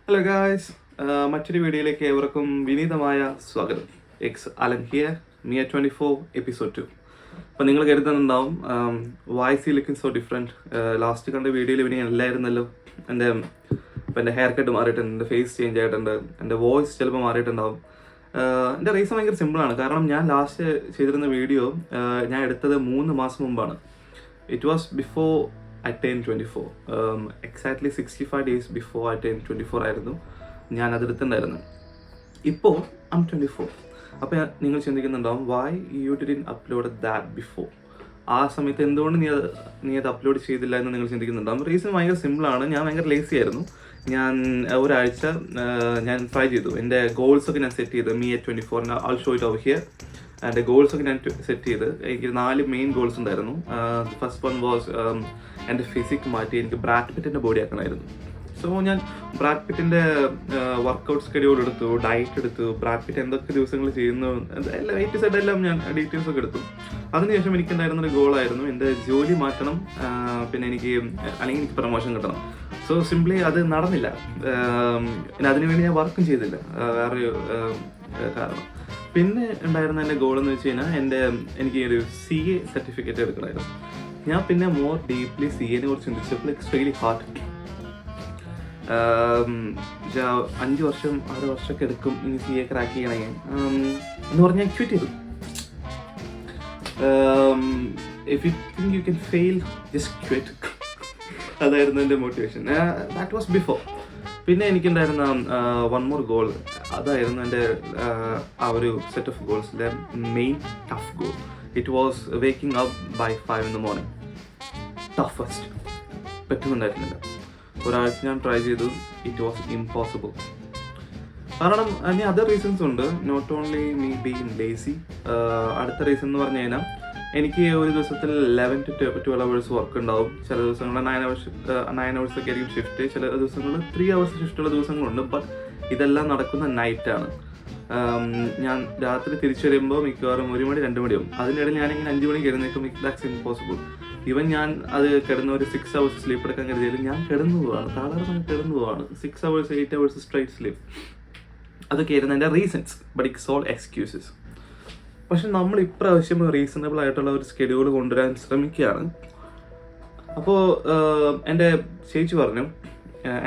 Hello guys, മറ്റൊരു വീഡിയോയിലേക്ക് ഏവർക്കും വിനീതമായ സ്വാഗതം. X Alan here, Mia 24 episode 2. അപ്പോൾ നിങ്ങൾ കരുതുന്നുണ്ടാവും why see looking so different. Last കണ്ട വീഡിയോയിൽ ഇവന് അല്ലായിരുന്നല്ലോ. എൻ്റെ ഹെയർ കട്ട് മാറിയിട്ടുണ്ട്, എൻ്റെ ഫേസ് ചേഞ്ച് ആയിട്ടുണ്ട്, എൻ്റെ വോയിസ് ചിലപ്പോൾ മാറിയിട്ടുണ്ടാവും. എൻ്റെ റീസൺ ഭയങ്കര സിമ്പിളാണ്. കാരണം ഞാൻ ലാസ്റ്റ് ചെയ്തിരുന്ന വീഡിയോ ഞാൻ എടുത്തത് 3 മാസം മുമ്പാണ്. It was before I turned 24. Exactly 65 days before I turned 24 ആയിരുന്നു ഞാൻ അതെടുത്തിട്ടുണ്ടായിരുന്നു. ഇപ്പോൾ I'm 24. അപ്പോൾ നിങ്ങൾ ചിന്തിക്കുന്നുണ്ടാവും why you didn't upload that before. ആ സമയത്ത് എന്തുകൊണ്ട് നീ അത് അപ്ലോഡ് ചെയ്തില്ല എന്ന് നിങ്ങൾ ചിന്തിക്കുന്നുണ്ടാവും. റീസൺ ഭയങ്കര സിമ്പിളാണ്. ഞാൻ ഭയങ്കര ലേസി ആയിരുന്നു. ഞാൻ ഒരാഴ്ച ഞാൻ ട്രൈ ചെയ്തു. എൻ്റെ ഗോൾസൊക്കെ ഞാൻ സെറ്റ് ചെയ്തു. Me at 24 I'll show it over here. എൻ്റെ ഗോൾസൊക്കെ ഞാൻ സെറ്റ് ചെയ്ത് എനിക്ക് 4 മെയിൻ ഗോൾസ് ഉണ്ടായിരുന്നു. ഫസ്റ്റ് വൺ വാസ് എൻ്റെ ഫിസിക് മാറ്റി എനിക്ക് ബ്രാഡ് പിറ്റിൻ്റെ ബോഡി ആക്കണമായിരുന്നു. സോ ഞാൻ ബ്രാഡ് പിറ്റിൻ്റെ വർക്കൗട്ട് സ്കെഡ്യൂൾ എടുത്തു, ഡയറ്റ് എടുത്തു, ബ്രാഡ് പിറ്റ് എന്തൊക്കെ ദിവസങ്ങൾ ചെയ്യുന്നു എല്ലാം A to Z എല്ലാം ഞാൻ ഡീറ്റെയിൽസ് ഒക്കെ എടുത്തു. അതിനുശേഷം എനിക്കുണ്ടായിരുന്നൊരു ഗോളായിരുന്നു എൻ്റെ ജോലി മാറ്റണം, പിന്നെ അല്ലെങ്കിൽ എനിക്ക് പ്രമോഷൻ കിട്ടണം. സോ സിംപ്ലി അത് നടന്നില്ല. പിന്നെ അതിനുവേണ്ടി ഞാൻ വർക്കും ചെയ്തില്ല, വേറൊരു കാരണം. പിന്നെ ഉണ്ടായിരുന്ന എൻ്റെ ഗോൾ എന്ന് വെച്ച് കഴിഞ്ഞാൽ എനിക്ക് ഒരു CA സർട്ടിഫിക്കറ്റ് എടുക്കണമായിരുന്നു. ഞാൻ പിന്നെ മോർ ഡീപ്ലി CA കുറിച്ച് ചിന്തിച്ചപ്പോൾ ഇറ്റ്സ് റിയലി ഹാർഡ്. 5 വർഷം 6 വർഷമൊക്കെ എടുക്കും ഇനി CA ക്രാക്ക് ചെയ്യണമെങ്കിൽ എന്ന് പറഞ്ഞാൽ ക്വിറ്റ് ചെയ്തു. If you think you can fail just quit. അതായിരുന്നു എൻ്റെ മോട്ടിവേഷൻ. That was before. പിന്നെ എനിക്കുണ്ടായിരുന്ന വൺ മോർ ഗോൾ, അതായിരുന്നു എൻ്റെ ആ ഒരു സെറ്റ് ഓഫ് ഗോൾസിൻ്റെ main tough goal. It was waking up by 5 in the morning. Toughest പറ്റുന്നുണ്ടായിരുന്നില്ല. ഒരാഴ്ച ഞാൻ ട്രൈ ചെയ്തു. It was impossible. കാരണം അതിന് അതർ റീസൺസ് ഉണ്ട്, not only me being lazy. അടുത്ത റീസൺ എന്ന് പറഞ്ഞു കഴിഞ്ഞാൽ എനിക്ക് ഒരു ദിവസത്തിൽ 11 to 12 hours വർക്ക് ഉണ്ടാവും. ചില ദിവസങ്ങളിൽ 9 hours ഒക്കെ ആയിരിക്കും ഷിഫ്റ്റ്. ചില ദിവസങ്ങളിൽ 3 hours ഷിഫ്റ്റുള്ള ദിവസങ്ങളുണ്ട്. ബട്ട് ഇതെല്ലാം നടക്കുന്ന നൈറ്റാണ്. ഞാൻ രാത്രി തിരിച്ചു വരുമ്പോൾ മിക്കവാറും 1 മണി 2 മണിയാവും. അതിനിടയിൽ ഞാനിങ്ങനെ 5 മണിക്ക് എഴുന്നേക്കും. That's impossible. ഈവൻ ഞാൻ അത് കിടന്ന ഒരു 6 hours സ്ലീപ്പ് എടുക്കാൻ കരുതിയാലും ഞാൻ കിടന്നു പോവാണ്, സാധാരണ കിടന്നു പോവാണ്. 6 hours 8 hours സ്ട്രൈറ്റ് സ്ലീപ്പ്. അതൊക്കെയായിരുന്നു എൻ്റെ reasons. But it's all excuses. പക്ഷെ നമ്മൾ ഇപ്രാവശ്യം റീസണബിൾ ആയിട്ടുള്ള ഒരു സ്കെഡ്യൂൾ കൊണ്ടുവരാൻ ശ്രമിക്കുകയാണ്. അപ്പോൾ എൻ്റെ ചേച്ചി പറഞ്ഞു,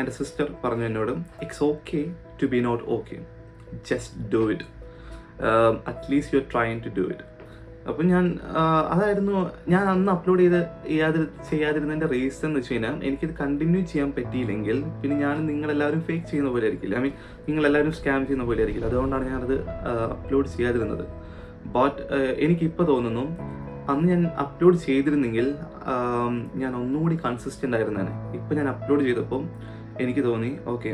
എൻ്റെ സിസ്റ്റർ പറഞ്ഞു എന്നോട്, it's okay to be not okay, just do it, at least you are trying to do it. അപ്പം അതായിരുന്നു ഞാൻ അന്ന് അപ്ലോഡ് ചെയ്യാതിരുന്നതിൻ്റെ റീസൺ എന്ന് വെച്ച് കഴിഞ്ഞാൽ എനിക്കിത് കണ്ടിന്യൂ ചെയ്യാൻ പറ്റിയില്ലെങ്കിൽ പിന്നെ ഞാൻ നിങ്ങളെല്ലാവരും ഫേക്ക് ചെയ്യുന്ന പോലെ ആയിരിക്കില്ല. നിങ്ങളെല്ലാവരും സ്കാം ചെയ്യുന്ന പോലെ ആയിരിക്കില്ല. അതുകൊണ്ടാണ് ഞാനത് അപ്ലോഡ് ചെയ്യാതിരുന്നത്. ബട്ട് എനിക്കിപ്പോൾ തോന്നുന്നു അന്ന് ഞാൻ അപ്ലോഡ് ചെയ്തിരുന്നെങ്കിൽ ഞാൻ ഒന്നുകൂടി കൺസിസ്റ്റൻ്റ് ആയിരുന്നേനെ. ഇപ്പം ഞാൻ അപ്ലോഡ് ചെയ്തപ്പം എനിക്ക് തോന്നി okay,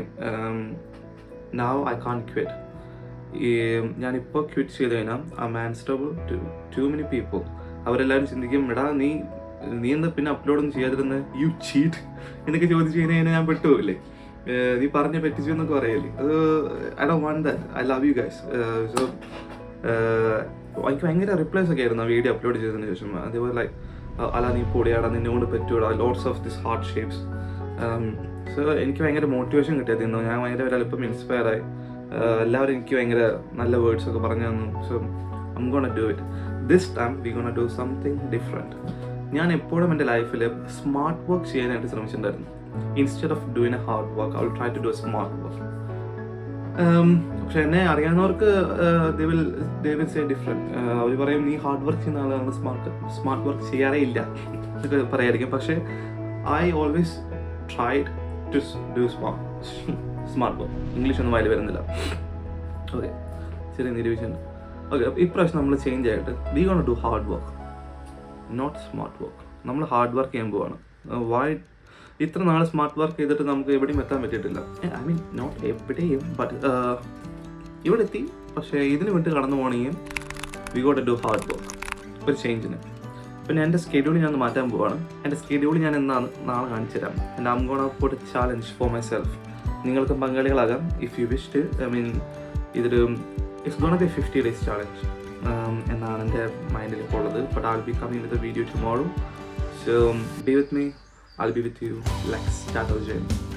now I can't quit. ഞാനിപ്പോൾ ക്വിറ്റ് ചെയ്ത് കഴിഞ്ഞാൽ I am answerable to too many people. അവരെല്ലാവരും ചിന്തിക്കും, എടാ നീ എന്താ പിന്നെ അപ്ലോഡൊന്നും ചെയ്യാതിരുന്ന, യു ചീറ്റ് എന്നൊക്കെ ചോദിച്ചു കഴിഞ്ഞാൽ ഞാൻ പെട്ടുപോകില്ലേ, നീ പറഞ്ഞ് പറ്റിച്ചു എന്നൊക്കെ പറയല്ലേ. അത് I don't want that. I love you guys. So എനിക്ക് ഭയങ്കര റിപ്ലൈസ് ഒക്കെ ആയിരുന്നു ആ വീഡിയോ അപ്ലോഡ് ചെയ്തതിന് ശേഷം. അതേപോലെ ലൈക്ക് അല്ല നീ പൊടിയാടാ, നിന്നെ കൊണ്ട് പറ്റൂടാ, lots of this heart shapes. So എനിക്ക് ഭയങ്കര മോട്ടിവേഷൻ കിട്ടിയത് ഇന്ന്. ഞാൻ ഭയങ്കര ഒരല്പം ഇൻസ്പയർ ആയി. എല്ലാവരും എനിക്ക് ഭയങ്കര നല്ല വേർഡ്സ് ഒക്കെ പറഞ്ഞു തന്നു. So I'm gonna do it. This time we gonna do something different. ഞാൻ എപ്പോഴും എൻ്റെ ലൈഫിൽ സ്മാർട്ട് വർക്ക് ചെയ്യാനായിട്ട് ശ്രമിച്ചിട്ടുണ്ടായിരുന്നു. Instead of doing a hard work I will try to do a smart work. പക്ഷെ എന്നെ അറിയാവുന്നവർക്ക് they will say different. അവർ പറയും നീ ഹാർഡ് വർക്ക് ചെയ്യുന്ന ആളാണ്, സ്മാർട്ട് വർക്ക് ചെയ്യാറേ ഇല്ല എന്നൊക്കെ പറയായിരിക്കും. പക്ഷേ I always tried to do smart work. English ഒന്നും വായിൽ വരുന്നില്ല. ഓക്കെ, ചെറിയ നിരൂപിച്ചുണ്ട്. ഓക്കെ, ഇപ്രാവശ്യം നമ്മൾ ചേഞ്ച് ആയിട്ട് we gonna do hard work, not smart work. നമ്മൾ ഹാർഡ് വർക്ക് ചെയ്യാൻ പോവാണ്. ഇത്ര നാൾ സ്മാർട്ട് വർക്ക് ചെയ്തിട്ട് നമുക്ക് എവിടെയും എത്താൻ പറ്റിയിട്ടില്ല. നോട്ട് എവിടെയും, ബട്ട് ഇവിടെ എത്തി. പക്ഷേ ഇതിന് വേണ്ടി കടന്നു പോകണമെങ്കിൽ we got do hard work ഒരു ചേഞ്ചിന്. പിന്നെ എൻ്റെ സ്കെഡ്യൂൾ ഞാൻ മാറ്റാൻ പോവാണ്. എൻ്റെ സ്കെഡ്യൂൾ ഞാൻ നാളെ കാണിച്ചു തരാം. And I am gonna put a challenge for myself. നിങ്ങൾക്കും പങ്കാളികളാകാം ഇഫ് യു വിഷ് ടു. ഇതൊരു it's gonna be 50 days challenge എന്നാണ് എൻ്റെ മൈൻഡിൽ ഇപ്പോൾ ഉള്ളത്. But I will be coming with a video tomorrow. So be with me. I'll be with you. Let's start our journey.